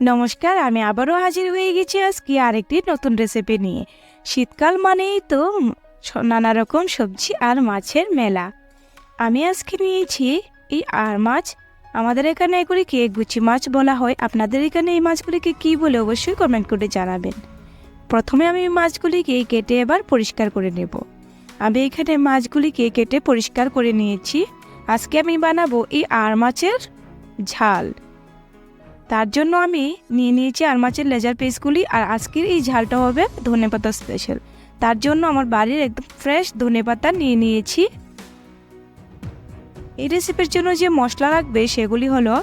নমস্কার, আমি আবারও হাজির হয়ে গেছি আজকে আরেকটি নতুন রেসিপি নিয়ে। শীতকাল মানেই তো নানা রকম সবজি আর মাছের মেলা। আমি আজকে নিয়েছি এই আর মাছ। আমাদের এখানে এগুলিকে গুচি মাছ বলা হয়। আপনাদের এখানে এই মাছগুলিকে কী বলে অবশ্যই কমেন্ট করে জানাবেন। প্রথমে আমি মাছগুলিকে কেটে এবার পরিষ্কার করে নেব। আমি এখানে মাছগুলিকে কেটে পরিষ্কার করে নিয়েছি। আজকে আমি বানাবো এই আর মাছের ঝাল। তার জন্য আমি নিয়ে নিয়েছি আর মাছের লেজার পিসগুলি, আর আজকের এই ঝালটা হবে ধনেপাতা স্পেশাল। তার জন্য আমার বাড়ির একদম ফ্রেশ ধনেপাতা নিয়ে নিয়েছি। এই রেসিপির জন্য যে মশলা লাগবে সেগুলি হলো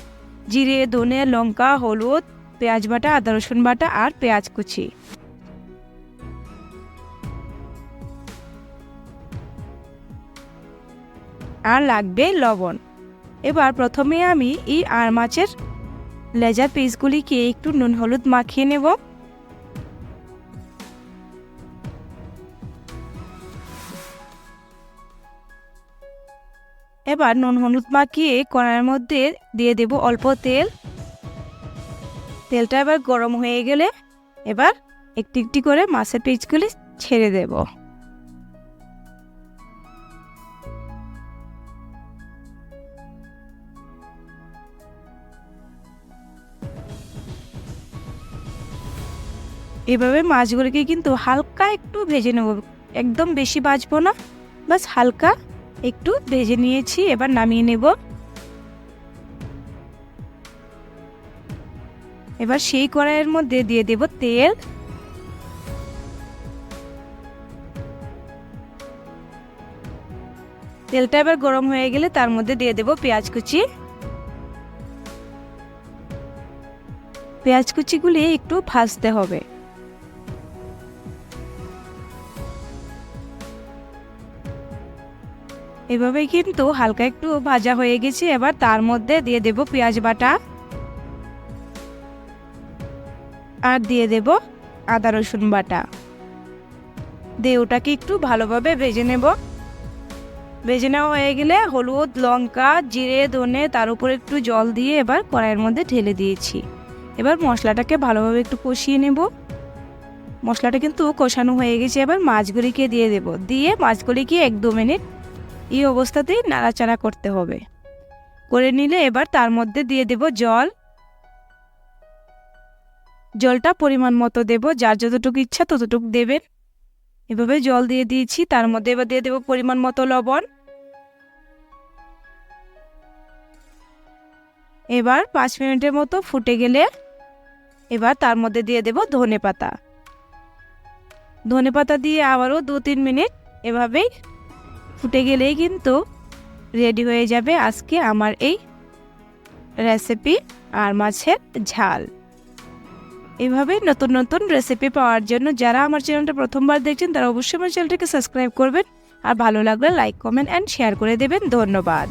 জিরে, ধনে, লঙ্কা, হলুদ, পেঁয়াজ বাটা, আদা রসুন বাটা আর পেঁয়াজ কুচি। আর লাগবে লবণ। এবার প্রথমে আমি এই আর মাছের লেজার পিসগুলিকে একটু নুন হলুদ মাখিয়ে নেব। এবার নুন হলুদ মাখিয়ে কড়াইয়ের মধ্যে দিয়ে দেব অল্প তেল। তেলটা এবার গরম হয়ে গেলে এবার একটি একটি করে মাছের পিসগুলি ছেড়ে দেব। এভাবে মাছগুলিকে কিন্তু হালকা একটু ভেজে নেব, একদম বেশি ভাজবো না, বাস হালকা একটু ভেজে নিয়েছি। এবার নামিয়ে নেব। এবার সেই কড়াইয়ের মধ্যে দিয়ে দেব তেল। তেলটা এবার গরম হয়ে গেলে তার মধ্যে দিয়ে দেব পেঁয়াজ কুচি। পেঁয়াজ কুচিগুলি একটু ভাজতে হবে। এভাবে কিন্তু হালকা একটু ভাজা হয়ে গেছে। এবার তার মধ্যে দিয়ে দেব পেঁয়াজ বাটা আর দিয়ে দেব আদা রসুন বাটা দিয়ে ওটাকে একটু ভালোভাবে ভেজে নেব। ভেজে নেওয়া হয়ে গেলে হলুদ, লঙ্কা, জিরে, ধনে তার উপর একটু জল দিয়ে এবার কড়াইয়ের মধ্যে ঢেলে দিয়েছি। এবার মশলাটাকে ভালোভাবে একটু কষিয়ে নেব। মশলাটা কিন্তু কষানো হয়ে গেছে। এবার মাছগুলিকে দিয়ে দেব। দিয়ে মাছগুলিকে 1-2 মিনিট এই অবস্থাতেই নাড়াচাড়া করতে হবে। করে নিলে এবার তার মধ্যে দিয়ে দেব জল। জলটা পরিমাণ মতো দেব, যার যতটুকু ইচ্ছা ততটুকু দেবেন। এভাবে জল দিয়ে দিয়েছি। তার মধ্যে এবার দিয়ে দেব পরিমাণ মতো লবণ। এবার 5 মিনিটের মতো ফুটে গেলে এবার তার মধ্যে দিয়ে দেব ধনেপাতা। ধনেপাতা দিয়ে আবারও 2-3 মিনিট এভাবেই ফুটে গেলেই কিন্তু রেডি হয়ে যাবে আজকে আমার এই রেসিপি আর মাছের ঝাল। এভাবে নতুন নতুন রেসিপি পাওয়ার জন্য যারা আমার চ্যানেলটা প্রথমবার দেখছেন তারা অবশ্যই আমার চ্যানেলটাকে সাবস্ক্রাইব করবেন, আর ভালো লাগলে লাইক, কমেন্ট অ্যান্ড শেয়ার করে দেবেন। ধন্যবাদ।